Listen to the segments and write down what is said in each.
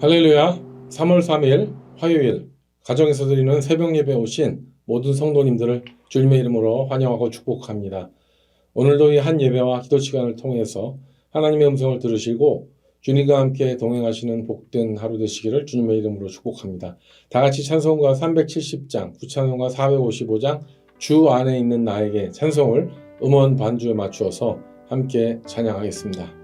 할렐루야. 3월 3일 화요일 가정에서 드리는 새벽 예배에 오신 모든 성도님들을 주님의 이름으로 환영하고 축복합니다. 오늘도 이 한 예배와 기도 시간을 통해서 하나님의 음성을 들으시고 주님과 함께 동행하시는 복된 하루 되시기를 주님의 이름으로 축복합니다. 다 같이 찬송가 370장, 구찬송가 455장 주 안에 있는 나에게 찬송을 음원 반주에 맞추어서 함께 찬양하겠습니다.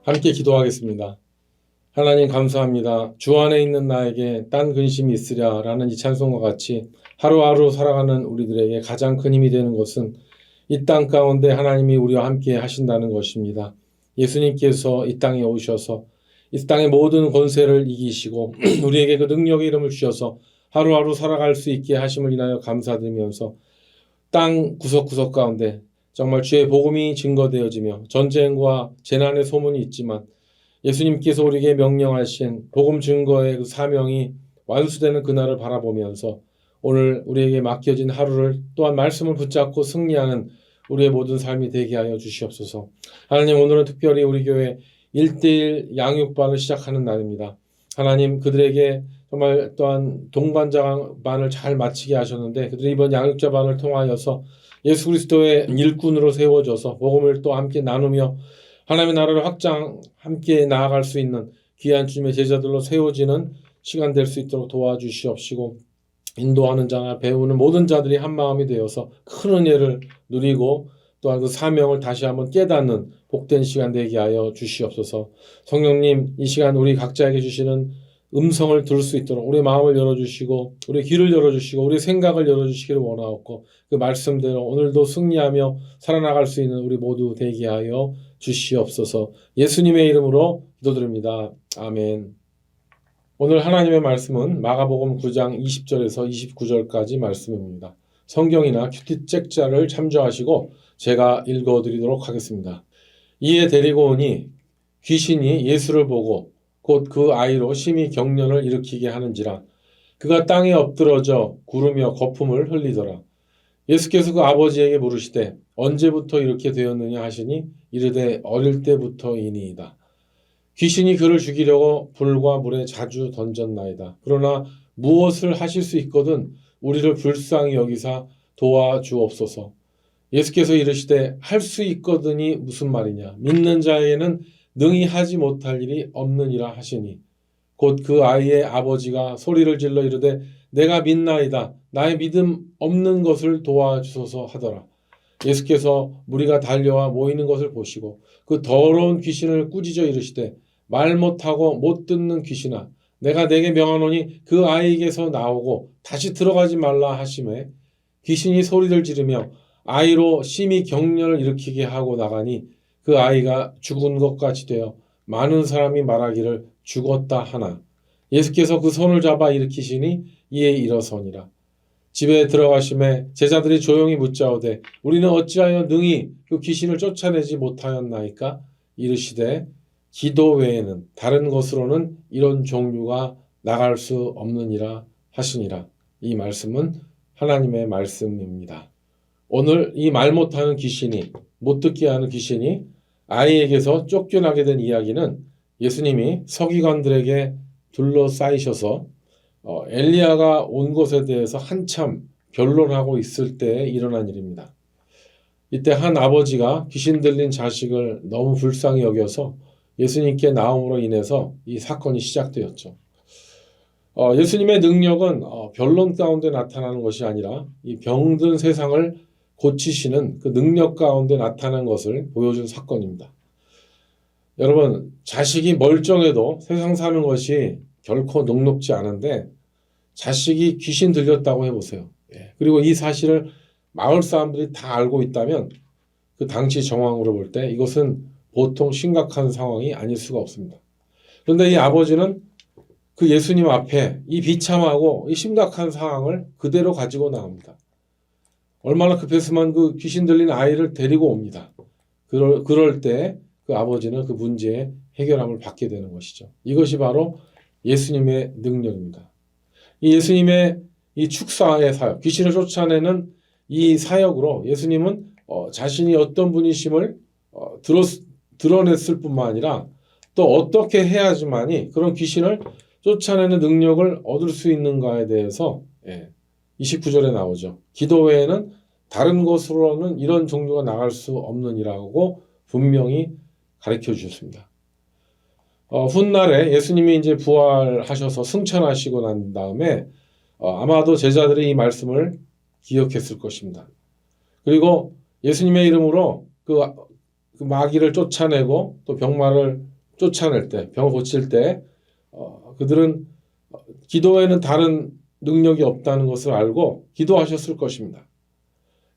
함께 기도하겠습니다. 하나님 감사합니다. 주 안에 있는 나에게 딴 근심이 있으랴 라는 이 찬송과 같이 하루하루 살아가는 우리들에게 가장 큰 힘이 되는 것은 이 땅 가운데 하나님이 우리와 함께 하신다는 것입니다. 예수님께서 이 땅에 오셔서 이 땅의 모든 권세를 이기시고 우리에게 그 능력의 이름을 주셔서 하루하루 살아갈 수 있게 하심을 인하여 감사드리면서 땅 구석구석 가운데 정말 주의 복음이 증거되어지며 전쟁과 재난의 소문이 있지만 예수님께서 우리에게 명령하신 복음 증거의 그 사명이 완수되는 그날을 바라보면서 오늘 우리에게 맡겨진 하루를 또한 말씀을 붙잡고 승리하는 우리의 모든 삶이 되게 하여 주시옵소서. 하나님, 오늘은 특별히 우리 교회 1:1 양육반을 시작하는 날입니다. 하나님, 그들에게 정말 또한 동반자반을 잘 마치게 하셨는데 그들이 이번 양육자반을 통하여서 예수 그리스도의 일꾼으로 세워져서 복음을 또 함께 나누며 하나님의 나라를 확장 함께 나아갈 수 있는 귀한 주님의 제자들로 세워지는 시간 될 수 있도록 도와주시옵시고 인도하는 자나 배우는 모든 자들이 한 마음이 되어서 큰 은혜를 누리고 또한 그 사명을 다시 한번 깨닫는 복된 시간 되게 하여 주시옵소서. 성령님, 이 시간 우리 각자에게 주시는 음성을 들을 수 있도록 우리 마음을 열어주시고 우리 귀를 열어주시고 우리 생각을 열어주시기를 원하옵고 그 말씀대로 오늘도 승리하며 살아나갈 수 있는 우리 모두 되게 하여 주시옵소서. 예수님의 이름으로 기도드립니다. 아멘. 오늘 하나님의 말씀은 마가복음 9장 20절에서 29절까지 말씀입니다. 성경이나 큐티책자를 참조하시고 제가 읽어드리도록 하겠습니다. 이에 데리고 오니 귀신이 예수를 보고 곧 그 아이로 심히 경련을 일으키게 하는지라 그가 땅에 엎드러져 구르며 거품을 흘리더라. 예수께서 그 아버지에게 물으시되 언제부터 이렇게 되었느냐 하시니 이르되 어릴 때부터이니이다. 귀신이 그를 죽이려고 불과 물에 자주 던졌나이다. 그러나 무엇을 하실 수 있거든 우리를 불쌍히 여기사 도와주옵소서. 예수께서 이르시되 할 수 있거든이 무슨 말이냐. 믿는 자에게는 능히 하지 못할 일이 없느니라 하시니 곧 그 아이의 아버지가 소리를 질러 이르되 내가 믿나이다. 나의 믿음 없는 것을 도와주소서 하더라. 예수께서 무리가 달려와 모이는 것을 보시고 그 더러운 귀신을 꾸짖어 이르시되 말 못하고 못 듣는 귀신아 내가 내게 명하노니 그 아이에게서 나오고 다시 들어가지 말라 하시매 귀신이 소리를 지르며 아이로 심히 경련을 일으키게 하고 나가니 그 아이가 죽은 것 같이 되어 많은 사람이 말하기를 죽었다 하나 예수께서 그 손을 잡아 일으키시니 이에 일어서니라. 집에 들어가심에 제자들이 조용히 묻자오되 우리는 어찌하여 능히 그 귀신을 쫓아내지 못하였나이까? 이르시되 기도 외에는 다른 것으로는 이런 종류가 나갈 수 없느니라 하시니라. 이 말씀은 하나님의 말씀입니다. 오늘 이 말 못하는 귀신이 못 듣게 하는 귀신이 아이에게서 쫓겨나게 된 이야기는 예수님이 서기관들에게 둘러싸이셔서 엘리야가 온 것에 대해서 한참 변론하고 있을 때 일어난 일입니다. 이때 한 아버지가 귀신 들린 자식을 너무 불쌍히 여겨서 예수님께 나옴으로 인해서 이 사건이 시작되었죠. 예수님의 능력은 변론 가운데 나타나는 것이 아니라 이 병든 세상을 고치시는 그 능력 가운데 나타난 것을 보여준 사건입니다. 여러분, 자식이 멀쩡해도 세상 사는 것이 결코 녹록지 않은데 자식이 귀신 들렸다고 해보세요. 그리고 이 사실을 마을 사람들이 다 알고 있다면 그 당시 정황으로 볼 때 이것은 보통 심각한 상황이 아닐 수가 없습니다. 그런데 이 아버지는 그 예수님 앞에 이 비참하고 이 심각한 상황을 그대로 가지고 나옵니다. 얼마나 급했으면 그 귀신 들린 아이를 데리고 옵니다. 그럴 때 그 아버지는 그 문제의 해결함을 받게 되는 것이죠. 이것이 바로 예수님의 능력입니다. 이 예수님의 이 축사의 사역, 귀신을 쫓아내는 이 사역으로 예수님은 자신이 어떤 분이심을 드러냈을 뿐만 아니라 또 어떻게 해야지만이 그런 귀신을 쫓아내는 능력을 얻을 수 있는가에 대해서 29절에 나오죠. 기도 외에는 다른 것으로는 이런 종류가 나갈 수 없느니라고 분명히 가르쳐 주셨습니다. 훗날에 예수님이 이제 부활하셔서 승천하시고 난 다음에 아마도 제자들이 이 말씀을 기억했을 것입니다. 그리고 예수님의 이름으로 그 마귀를 쫓아내고 또 병마를 쫓아낼 때, 병을 고칠 때 그들은 기도에는 다른 능력이 없다는 것을 알고 기도하셨을 것입니다.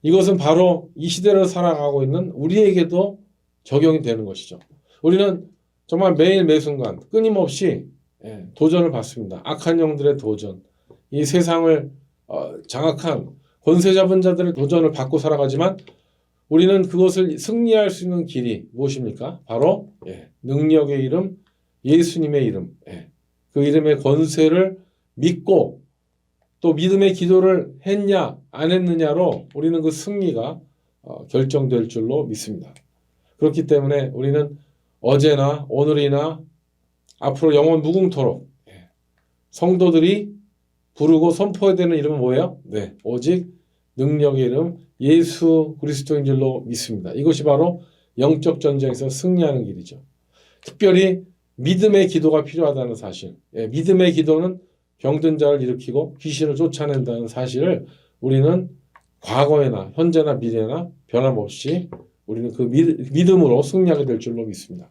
이것은 바로 이 시대를 살아가고 있는 우리에게도 적용이 되는 것이죠. 우리는 정말 매일 매순간 끊임없이 도전을 받습니다. 악한 영들의 도전, 이 세상을 장악한 권세 잡은 자들의 도전을 받고 살아가지만 우리는 그것을 승리할 수 있는 길이 무엇입니까? 바로 능력의 이름, 예수님의 이름, 그 이름의 권세를 믿고 또 믿음의 기도를 했냐 안 했느냐로 우리는 그 승리가 결정될 줄로 믿습니다. 그렇기 때문에 우리는 어제나 오늘이나 앞으로 영원 무궁토록 성도들이 부르고 선포해야 되는 이름은 뭐예요? 오직 능력의 이름 예수 그리스도인 줄로 믿습니다. 이것이 바로 영적 전쟁에서 승리하는 길이죠. 특별히 믿음의 기도가 필요하다는 사실. 믿음의 기도는 병든 자를 일으키고 귀신을 쫓아낸다는 사실을 우리는 과거에나 현재나 미래나 변함없이 우리는 그 믿음으로 승리하게 될 줄로 믿습니다.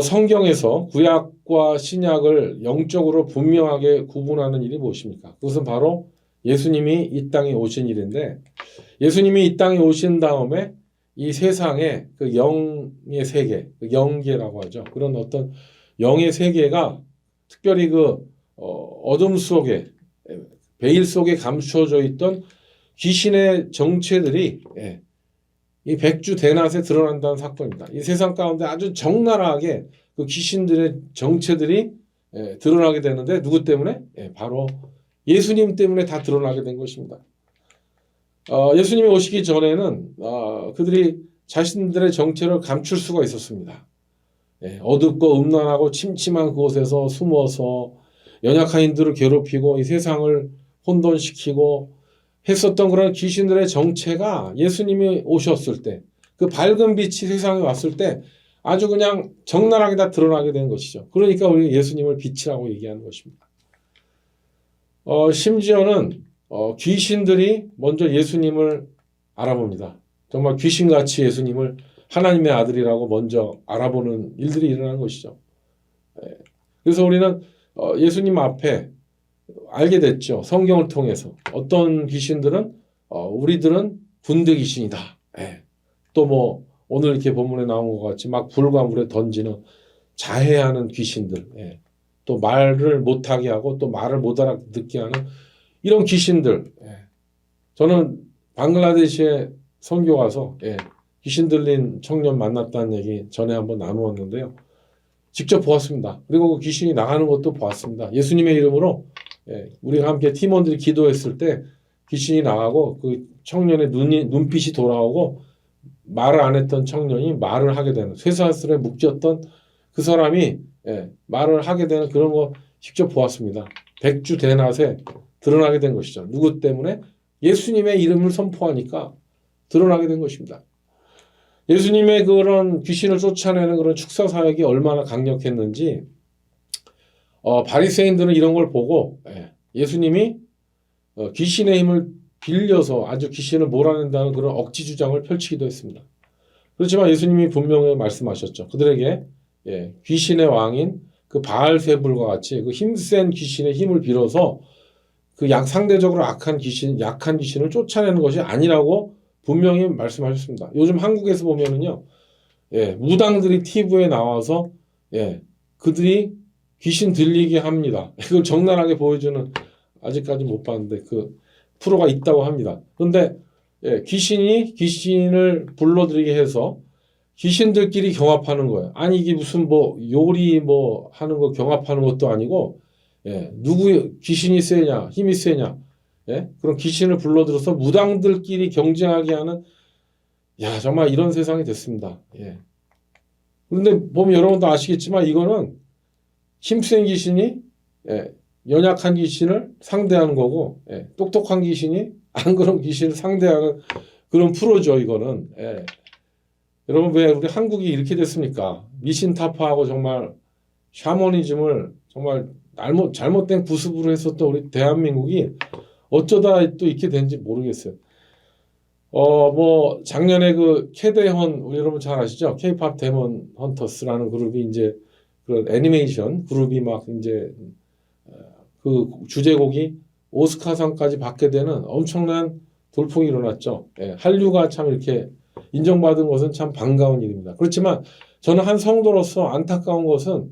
성경에서 구약과 신약을 영적으로 분명하게 구분하는 일이 무엇입니까? 그것은 바로 예수님이 이 땅에 오신 일인데, 예수님이 이 땅에 오신 다음에 이 세상에 그 영의 세계, 그 영계라고 하죠. 그런 어떤 영의 세계가 특별히 그 어둠 속에, 베일 속에 감춰져 있던 귀신의 정체들이 이 백주 대낮에 드러난다는 사건입니다. 이 세상 가운데 아주 적나라하게 그 귀신들의 정체들이 드러나게 되는데 누구 때문에? 바로 예수님 때문에 다 드러나게 된 것입니다. 예수님이 오시기 전에는 그들이 자신들의 정체를 감출 수가 있었습니다. 어둡고 음란하고 침침한 그곳에서 숨어서 연약한 인들을 괴롭히고 이 세상을 혼돈시키고 했었던 그런 귀신들의 정체가 예수님이 오셨을 때, 그 밝은 빛이 세상에 왔을 때 아주 그냥 적나라하게 다 드러나게 된 것이죠. 그러니까 우리 예수님을 빛이라고 얘기하는 것입니다. 심지어는 귀신들이 먼저 예수님을 알아봅니다. 정말 귀신같이 예수님을 하나님의 아들이라고 먼저 알아보는 일들이 일어나는 것이죠. 그래서 우리는 예수님 앞에 알게 됐죠. 성경을 통해서. 어떤 귀신들은 우리들은 군대 귀신이다. 또 뭐 오늘 이렇게 본문에 나온 것 같이 막 불과 물에 던지는 자해하는 귀신들. 또 말을 못하게 하고 또 말을 못 알아듣게 하는 이런 귀신들. 저는 방글라데시에 선교 가서 귀신 들린 청년 만났다는 얘기 전에 한번 나누었는데요. 직접 보았습니다. 그리고 그 귀신이 나가는 것도 보았습니다. 예수님의 이름으로 우리가 함께 팀원들이 기도했을 때 귀신이 나가고 그 청년의 눈빛이 돌아오고 말을 안 했던 청년이 말을 하게 되는, 쇠사슬에 묶였던 그 사람이 말을 하게 되는 그런 거 직접 보았습니다. 백주 대낮에 드러나게 된 것이죠. 누구 때문에? 예수님의 이름을 선포하니까 드러나게 된 것입니다. 예수님의 그런 귀신을 쫓아내는 그런 축사 사역이 얼마나 강력했는지 바리새인들은 이런 걸 보고 예수님이 귀신의 힘을 빌려서 아주 귀신을 몰아낸다는 그런 억지 주장을 펼치기도 했습니다. 그렇지만 예수님이 분명히 말씀하셨죠. 그들에게 귀신의 왕인 그 바알세불과 같이 그 힘센 귀신의 힘을 빌어서 그 상대적으로 약한 귀신을 쫓아내는 것이 아니라고 분명히 말씀하셨습니다. 요즘 한국에서 보면은요, 무당들이 TV에 나와서 그들이 귀신 들리게 합니다. 그걸 적나라하게 보여주는, 아직까지 못 봤는데 그 프로가 있다고 합니다. 그런데 귀신이 귀신을 불러들이게 해서 귀신들끼리 경합하는 거예요. 아니 이게 무슨 뭐 요리 뭐 하는 거 경합하는 것도 아니고 누구 귀신이 세냐 힘이 세냐 그런 귀신을 불러들여서 무당들끼리 경쟁하게 하는, 정말 이런 세상이 됐습니다. 그런데 보면 여러분도 아시겠지만 이거는 힘센 귀신이 연약한 귀신을 상대하는 거고 똑똑한 귀신이 안 그런 귀신을 상대하는 그런 프로죠. 이거는 여러분 왜 우리 한국이 이렇게 됐습니까? 미신타파하고 정말 샤머니즘을 정말 잘못된 구습으로 했었던 우리 대한민국이 어쩌다 또 이렇게 된지 모르겠어요. 뭐 작년에 그 캐데헌 우리 여러분 잘 아시죠? K-팝 데몬 헌터스라는 그룹이 이제 그런 애니메이션 그룹이 막 이제 그 주제곡이 오스카상까지 받게 되는 엄청난 돌풍이 일어났죠. 한류가 참 이렇게 인정받은 것은 참 반가운 일입니다. 그렇지만 저는 한 성도로서 안타까운 것은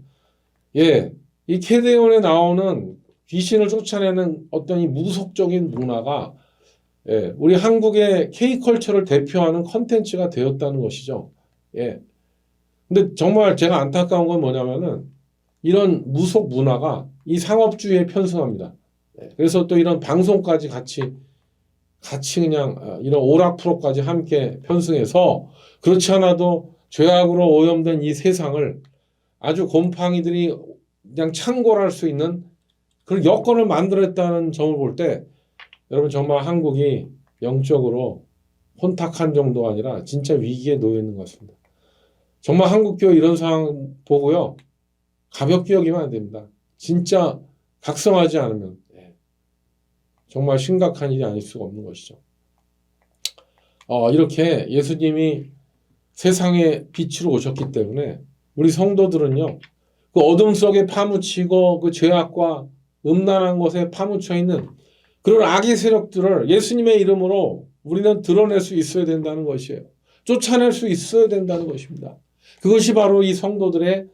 이 캐데헌에 나오는 귀신을 쫓아내는 어떤 이 무속적인 문화가 우리 한국의 K컬처를 대표하는 컨텐츠가 되었다는 것이죠. 예. 근데 정말 제가 안타까운 건 뭐냐면은 이런 무속 문화가 이 상업주의에 편승합니다. 그래서 또 이런 방송까지 같이 그냥 이런 오락프로까지 함께 편승해서 그렇지 않아도 죄악으로 오염된 이 세상을 아주 곰팡이들이 그냥 창궐할 수 있는 그런 여건을 만들었다는 점을 볼 때 여러분 정말 한국이 영적으로 혼탁한 정도가 아니라 진짜 위기에 놓여 있는 것 같습니다. 정말 한국교회 이런 상황 보고요. 가볍게 여기면 안 됩니다. 진짜 각성하지 않으면 정말 심각한 일이 아닐 수가 없는 것이죠. 이렇게 예수님이 세상에 빛으로 오셨기 때문에 우리 성도들은요. 그 어둠 속에 파묻히고 그 죄악과 음란한 것에 파묻혀 있는 그런 악의 세력들을 예수님의 이름으로 우리는 드러낼 수 있어야 된다는 것이에요. 쫓아낼 수 있어야 된다는 것입니다. 그것이 바로 이 성도들의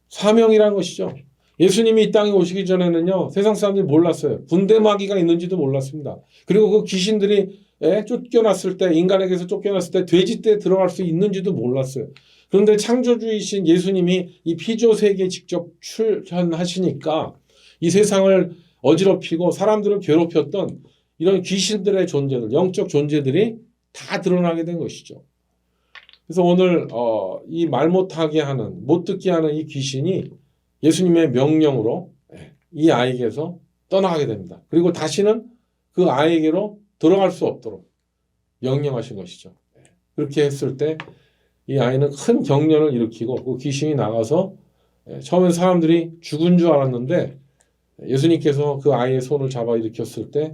사명이라는 것이죠. 예수님이 이 땅에 오시기 전에는요. 세상 사람들이 몰랐어요. 분대마귀가 있는지도 몰랐습니다. 그리고 그 귀신들이 쫓겨났을 때 인간에게서 쫓겨났을 때 돼지떼에 들어갈 수 있는지도 몰랐어요. 그런데 창조주이신 예수님이 이 피조 세계에 직접 출현하시니까 이 세상을 어지럽히고 사람들을 괴롭혔던 이런 귀신들의 존재들, 영적 존재들이 다 드러나게 된 것이죠. 그래서 오늘 이 말 못하게 하는, 못 듣게 하는 이 귀신이 예수님의 명령으로 이 아이에게서 떠나가게 됩니다. 그리고 다시는 그 아이에게로 들어갈 수 없도록 명령하신 것이죠. 그렇게 했을 때 이 아이는 큰 경련을 일으키고 그 귀신이 나가서 처음엔 사람들이 죽은 줄 알았는데 예수님께서 그 아이의 손을 잡아 일으켰을 때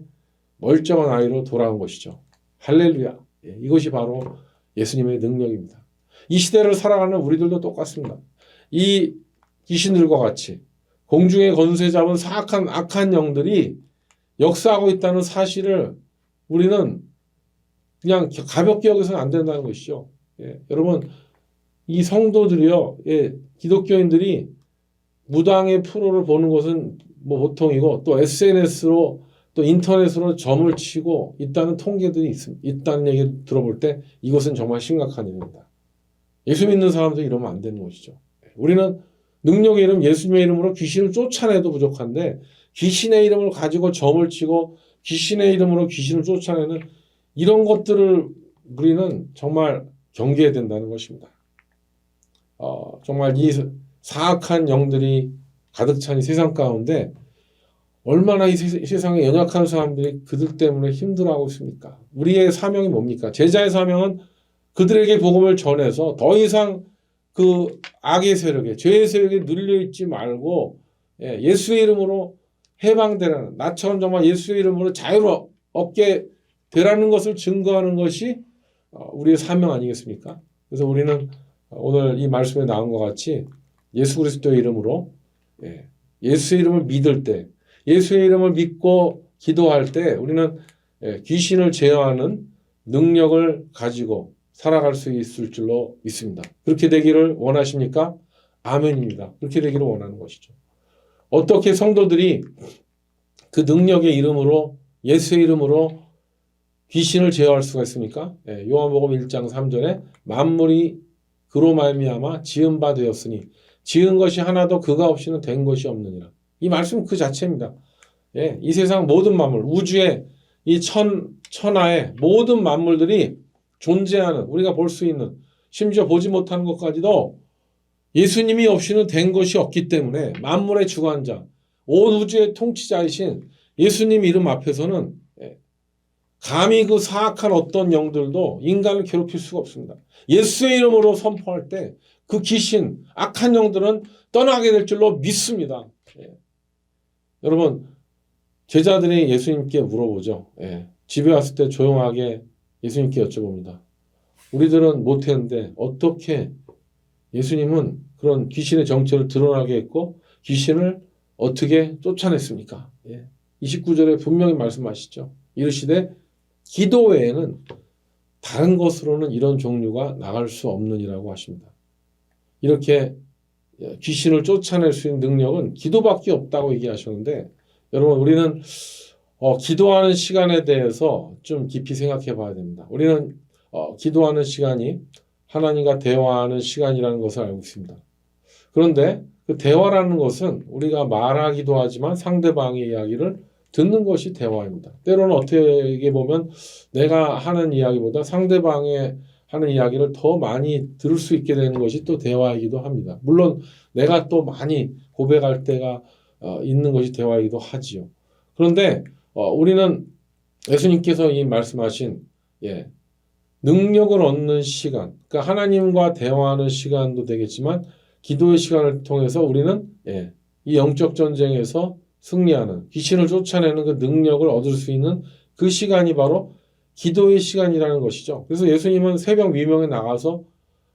멀쩡한 아이로 돌아온 것이죠. 할렐루야. 이것이 바로 예수님의 능력입니다. 이 시대를 살아가는 우리들도 똑같습니다. 이 귀신들과 같이 공중의 권세 잡은 사악한 악한 영들이 역사하고 있다는 사실을 우리는 그냥 가볍게 여기서는 안 된다는 것이죠. 여러분 이 성도들이요, 기독교인들이 무당의 프로를 보는 것은 뭐 보통이고 또 SNS로 또 인터넷으로 점을 치고 있다는 통계들이 있다는 얘기를 들어볼 때 이것은 정말 심각한 일입니다. 예수 믿는 사람들이 이러면 안 되는 것이죠. 우리는 능력의 이름 예수님의 이름으로 귀신을 쫓아내도 부족한데 귀신의 이름을 가지고 점을 치고 귀신의 이름으로 귀신을 쫓아내는 이런 것들을 우리는 정말 경계해야 된다는 것입니다. 정말 이 사악한 영들이 가득 찬 이 세상 가운데 얼마나 이 세상에 연약한 사람들이 그들 때문에 힘들어하고 있습니까? 우리의 사명이 뭡니까? 제자의 사명은 그들에게 복음을 전해서 더 이상 그 악의 세력에 죄의 세력에 눌려있지 말고 예수의 이름으로 해방되라는 나처럼 정말 예수의 이름으로 자유를 얻게 되라는 것을 증거하는 것이 우리의 사명 아니겠습니까? 그래서 우리는 오늘 이 말씀에 나온 것 같이 예수 그리스도의 이름으로 예수의 이름을 믿을 때 예수의 이름을 믿고 기도할 때 우리는 귀신을 제어하는 능력을 가지고 살아갈 수 있을 줄로 믿습니다. 그렇게 되기를 원하십니까? 아멘입니다. 그렇게 되기를 원하는 것이죠. 어떻게 성도들이 그 능력의 이름으로 예수의 이름으로 귀신을 제어할 수가 있습니까? 요한복음 1장 3절에 만물이 그로 말미암아 지은 바 되었으니 지은 것이 하나도 그가 없이는 된 것이 없느니라. 이 말씀은 그 자체입니다. 이 세상 모든 만물, 우주의 이 천하의 모든 만물들이 존재하는 우리가 볼 수 있는 심지어 보지 못하는 것까지도 예수님이 없이는 된 것이 없기 때문에 만물의 주관자, 온 우주의 통치자이신 예수님 이름 앞에서는 감히 그 사악한 어떤 영들도 인간을 괴롭힐 수가 없습니다. 예수의 이름으로 선포할 때 그 귀신, 악한 영들은 떠나게 될 줄로 믿습니다. 여러분 제자들이 예수님께 물어보죠. 집에 왔을 때 조용하게 예수님께 여쭤봅니다. 우리들은 못했는데 어떻게 예수님은 그런 귀신의 정체를 드러나게 했고 귀신을 어떻게 쫓아냈습니까? 29절에 분명히 말씀하시죠. 이르시되 기도 외에는 다른 것으로는 이런 종류가 나갈 수 없느니라고 하십니다. 이렇게 귀신을 쫓아낼 수 있는 능력은 기도밖에 없다고 얘기하셨는데 여러분, 우리는 기도하는 시간에 대해서 좀 깊이 생각해 봐야 됩니다. 우리는 기도하는 시간이 하나님과 대화하는 시간이라는 것을 알고 있습니다. 그런데 그 대화라는 것은 우리가 말하기도 하지만 상대방의 이야기를 듣는 것이 대화입니다. 때로는 어떻게 보면 내가 하는 이야기보다 상대방의 하는 이야기를 더 많이 들을 수 있게 되는 것이 또 대화이기도 합니다. 물론 내가 또 많이 고백할 때가 있는 것이 대화이기도 하지요. 그런데 우리는 예수님께서 이 말씀하신 능력을 얻는 시간, 그러니까 하나님과 대화하는 시간도 되겠지만 기도의 시간을 통해서 우리는 이 영적 전쟁에서 승리하는, 귀신을 쫓아내는 그 능력을 얻을 수 있는 그 시간이 바로 기도의 시간이라는 것이죠. 그래서 예수님은 새벽 미명에 나가서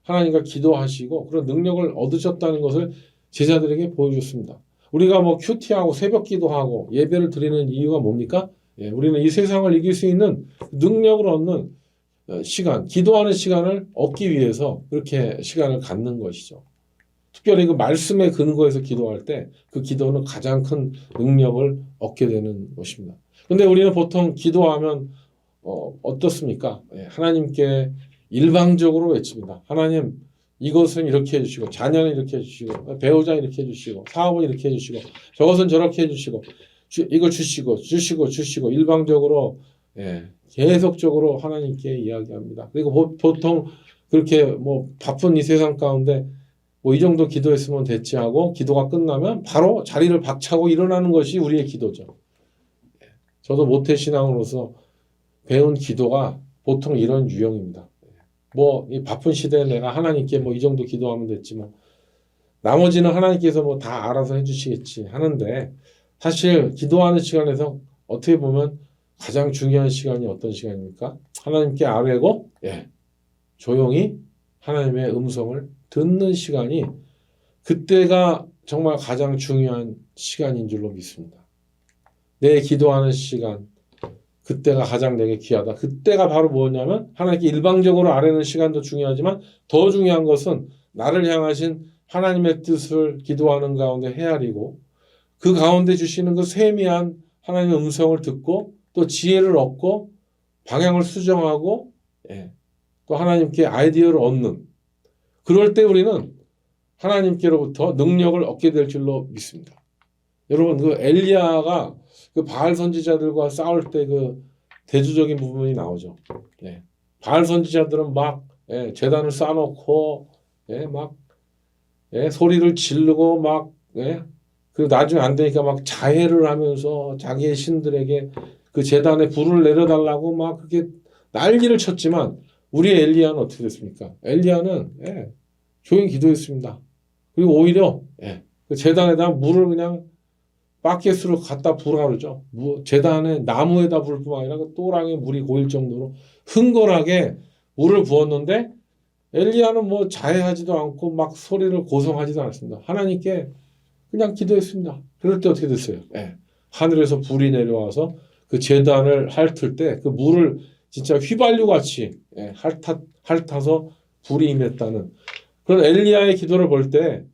하나님과 기도하시고 그런 능력을 얻으셨다는 것을 제자들에게 보여줬습니다. 우리가 뭐 큐티하고 새벽 기도하고 예배를 드리는 이유가 뭡니까? 우리는 이 세상을 이길 수 있는 능력을 얻는 시간, 기도하는 시간을 얻기 위해서 그렇게 시간을 갖는 것이죠. 특별히 그 말씀에 근거해서 기도할 때 그 기도는 가장 큰 능력을 얻게 되는 것입니다. 그런데 우리는 보통 기도하면 어떻습니까? 하나님께 일방적으로 외칩니다. 하나님, 이것은 이렇게 해주시고, 자녀는 이렇게 해주시고, 배우자는 이렇게 해주시고, 사업은 이렇게 해주시고, 저것은 저렇게 해주시고, 이걸 주시고, 일방적으로, 계속적으로 하나님께 이야기합니다. 그리고 보통 그렇게 뭐 바쁜 이 세상 가운데 뭐 이 정도 기도했으면 됐지 하고 기도가 끝나면 바로 자리를 박차고 일어나는 것이 우리의 기도죠. 저도 모태신앙으로서 배운 기도가 보통 이런 유형입니다. 뭐 이 바쁜 시대에 내가 하나님께 뭐 이 정도 기도하면 됐지 뭐 나머지는 하나님께서 뭐 다 알아서 해주시겠지 하는데 사실 기도하는 시간에서 어떻게 보면 가장 중요한 시간이 어떤 시간입니까? 하나님께 아뢰고 조용히 하나님의 음성을 듣는 시간이 그때가 정말 가장 중요한 시간인 줄로 믿습니다. 내 기도하는 시간, 그때가 가장 내게 귀하다. 그때가 바로 뭐냐면 하나님께 일방적으로 아뢰는 시간도 중요하지만 더 중요한 것은 나를 향하신 하나님의 뜻을 기도하는 가운데 헤아리고 그 가운데 주시는 그 세미한 하나님의 음성을 듣고 또 지혜를 얻고 방향을 수정하고 또 하나님께 아이디어를 얻는 그럴 때 우리는 하나님께로부터 능력을 얻게 될 줄로 믿습니다. 여러분 그 엘리야가 그 바알 선지자들과 싸울 때 그 대조적인 부분이 나오죠. 바알 선지자들은 막 제단을 쌓아놓고 막 소리를 지르고 막 그리고 나중에 안 되니까 막 자해를 하면서 자기의 신들에게 그 제단에 불을 내려달라고 막 그렇게 난리를 쳤지만 우리의 엘리야는 어떻게 됐습니까? 엘리야는 조용히 기도했습니다. 그리고 오히려 그 제단에다 물을 그냥 바켓으로 갖다 부으라 그러죠. 제단에 나무에다 부을 뿐만 아니라 그 또랑에 물이 고일 정도로 흥건하게 물을 부었는데 엘리야는 뭐 자해하지도 않고 막 소리를 고성하지도 않았습니다. 하나님께 그냥 기도했습니다. 그럴 때 어떻게 됐어요? 하늘에서 불이 내려와서 그 제단을 핥을 때 그 물을 진짜 휘발유 같이 핥아서 불이 임했다는 그런 엘리야의 기도를 볼 때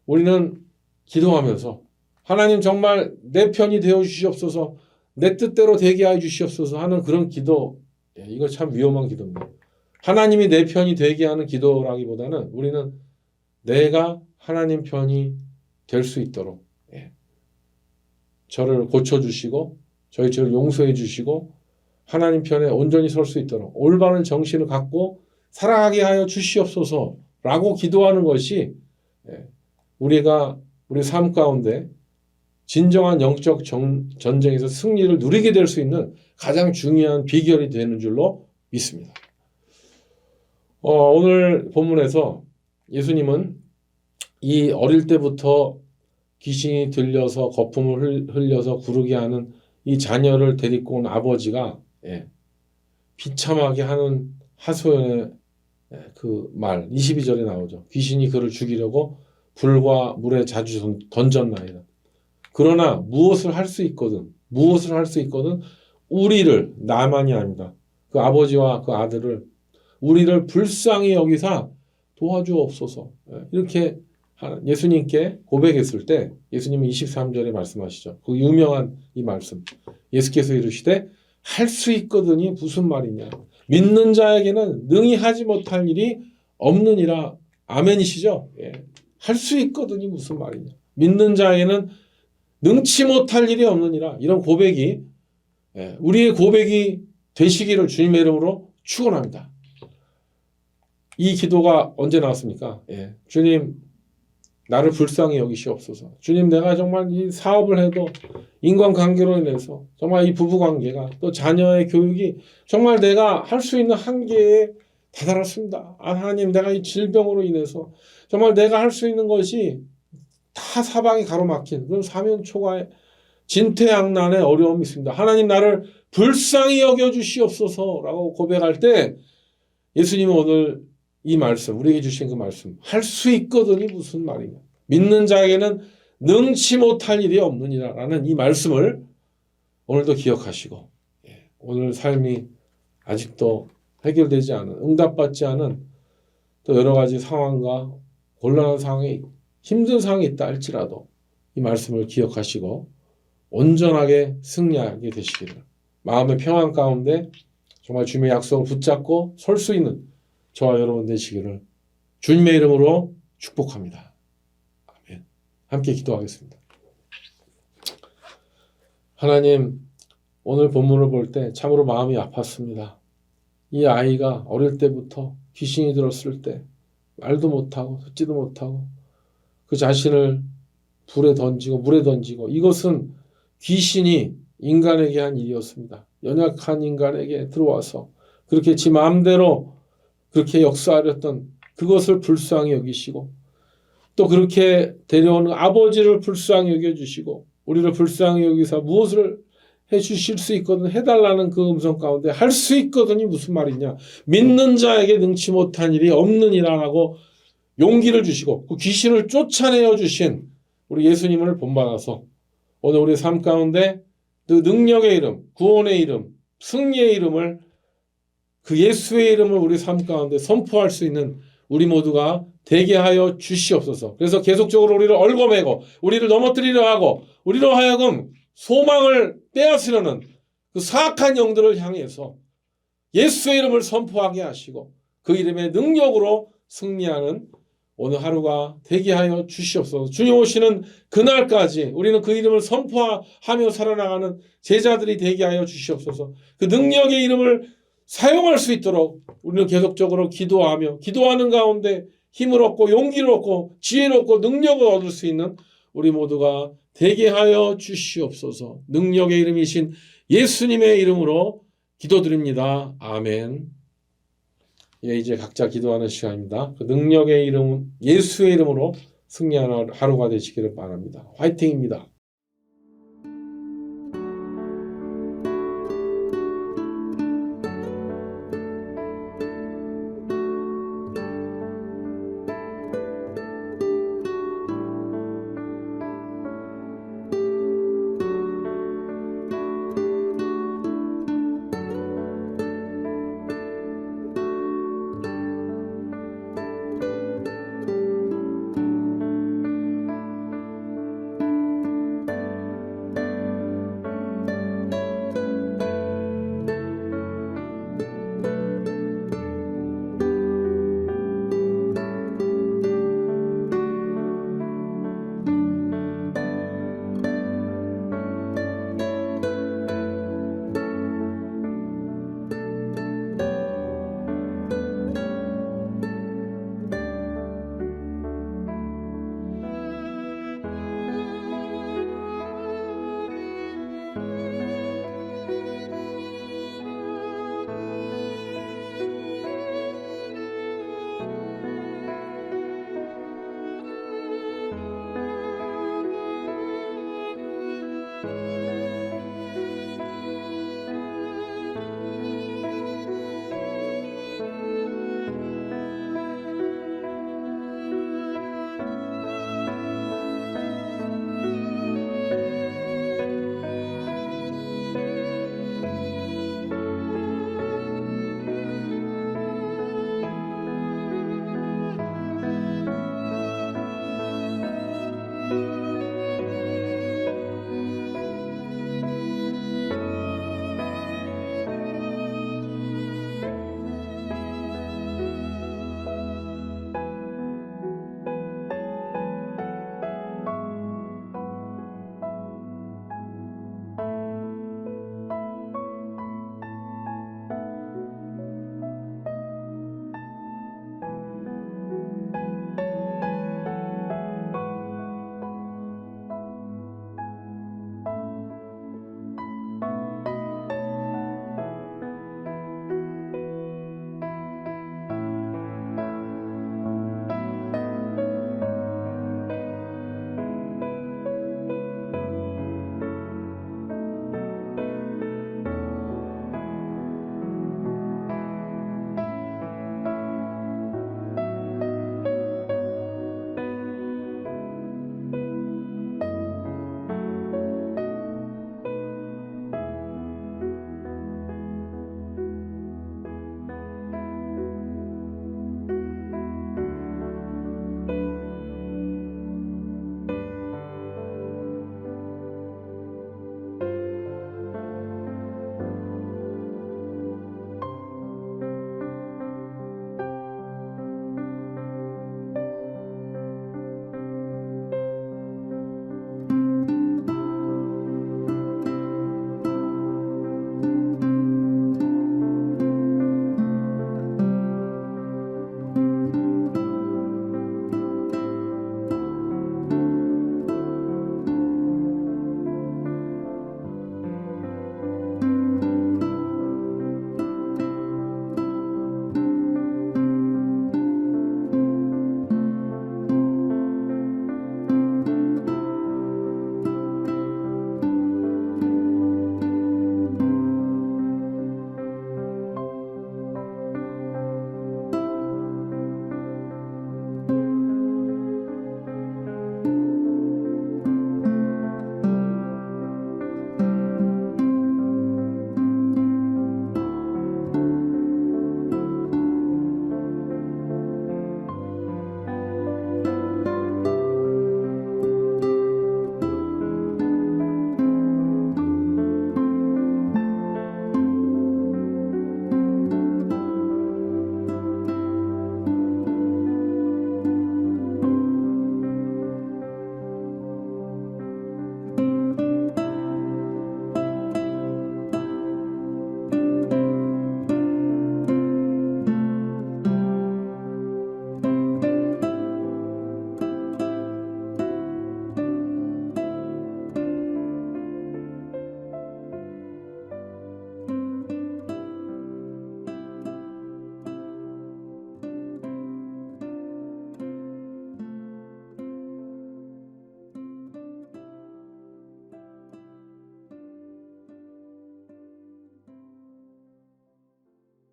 우리는 기도하면서 하나님 정말 내 편이 되어 주시옵소서 내 뜻대로 되게 하여 주시옵소서 하는 그런 기도 이거 참 위험한 기도입니다. 하나님이 내 편이 되게 하는 기도라기보다는 우리는 내가 하나님 편이 될 수 있도록 저를 고쳐주시고 저를 용서해 주시고 하나님 편에 온전히 설 수 있도록 올바른 정신을 갖고 살아가게 하여 주시옵소서라고 기도하는 것이 우리가 우리 삶 가운데 진정한 영적 전쟁에서 승리를 누리게 될 수 있는 가장 중요한 비결이 되는 줄로 믿습니다. 오늘 본문에서 예수님은 이 어릴 때부터 귀신이 들려서 거품을 흘려서 구르게 하는 이 자녀를 데리고 온 아버지가 비참하게 하는 하소연의 그 말 22절에 나오죠. 귀신이 그를 죽이려고 불과 물에 자주 던졌나이다. 그러나 무엇을 할 수 있거든 우리를 나만이 아닙니다. 그 아버지와 그 아들을 우리를 불쌍히 여기사 도와주옵소서 이렇게 예수님께 고백했을 때 예수님은 23절에 말씀하시죠. 그 유명한 이 말씀. 예수께서 이르시되 할 수 있거든이 무슨 말이냐. 믿는 자에게는 능히 하지 못할 일이 없느니라. 아멘이시죠? 예. 할 수 있거든이 무슨 말이냐. 믿는 자에게는 능치 못할 일이 없느니라. 이런 고백이 우리의 고백이 되시기를 주님의 이름으로 축원합니다. 이 기도가 언제 나왔습니까? 주님 나를 불쌍히 여기시옵소서. 주님 내가 정말 이 사업을 해도 인간관계로 인해서 정말 이 부부관계가 또 자녀의 교육이 정말 내가 할 수 있는 한계에 다다랐습니다. 하나님 내가 이 질병으로 인해서 정말 내가 할 수 있는 것이 다 사방이 가로막힌 그런 사면초가의 진퇴양난의 어려움이 있습니다. 하나님 나를 불쌍히 여겨주시옵소서라고 고백할 때 예수님은 오늘 이 말씀, 우리에게 주신 그 말씀, 할 수 있거든이 무슨 말이냐. 믿는 자에게는 능치 못할 일이 없느니라 라는 이 말씀을 오늘도 기억하시고 오늘 삶이 아직도 해결되지 않은, 응답받지 않은 또 여러 가지 상황과 곤란한 상황이, 힘든 상황이 있다 할지라도 이 말씀을 기억하시고 온전하게 승리하게 되시기를, 마음의 평안 가운데 정말 주님의 약속을 붙잡고 설 수 있는 저와 여러분 되시기를 주님의 이름으로 축복합니다. 아멘. 함께 기도하겠습니다. 하나님, 오늘 본문을 볼 때 참으로 마음이 아팠습니다. 이 아이가 어릴 때부터 귀신이 들었을 때 말도 못하고 듣지도 못하고 그 자신을 불에 던지고 물에 던지고, 이것은 귀신이 인간에게 한 일이었습니다. 연약한 인간에게 들어와서 그렇게 지 마음대로 그렇게 역사하렸던 그것을 불쌍히 여기시고, 또 그렇게 데려오는 아버지를 불쌍히 여겨주시고 우리를 불쌍히 여기사 무엇을 해주실 수 있거든 해달라는 그 음성 가운데 할 수 있거든이 무슨 말이냐. 믿는 자에게 능치 못한 일이 없느니라라고 용기를 주시고 그 귀신을 쫓아내어 주신 우리 예수님을 본받아서 오늘 우리 삶 가운데 그 능력의 이름, 구원의 이름, 승리의 이름을, 그 예수의 이름을 우리 삶 가운데 선포할 수 있는 우리 모두가 되게 하여 주시옵소서. 그래서 계속적으로 우리를 얽어매고 우리를 넘어뜨리려 하고 우리로 하여금 소망을 빼앗으려는 그 사악한 영들을 향해서 예수의 이름을 선포하게 하시고 그 이름의 능력으로 승리하는 오늘 하루가 되게 하여 주시옵소서. 주님 오시는 그날까지 우리는 그 이름을 선포하며 살아나가는 제자들이 되게 하여 주시옵소서. 그 능력의 이름을 사용할 수 있도록 우리는 계속적으로 기도하며 기도하는 가운데 힘을 얻고 용기를 얻고 지혜를 얻고 능력을 얻을 수 있는 우리 모두가 되게 하여 주시옵소서. 능력의 이름이신 예수님의 이름으로 기도드립니다. 아멘. 이제 각자 기도하는 시간입니다. 그 능력의 이름, 예수의 이름으로 승리하는 하루가 되시기를 바랍니다. 화이팅입니다.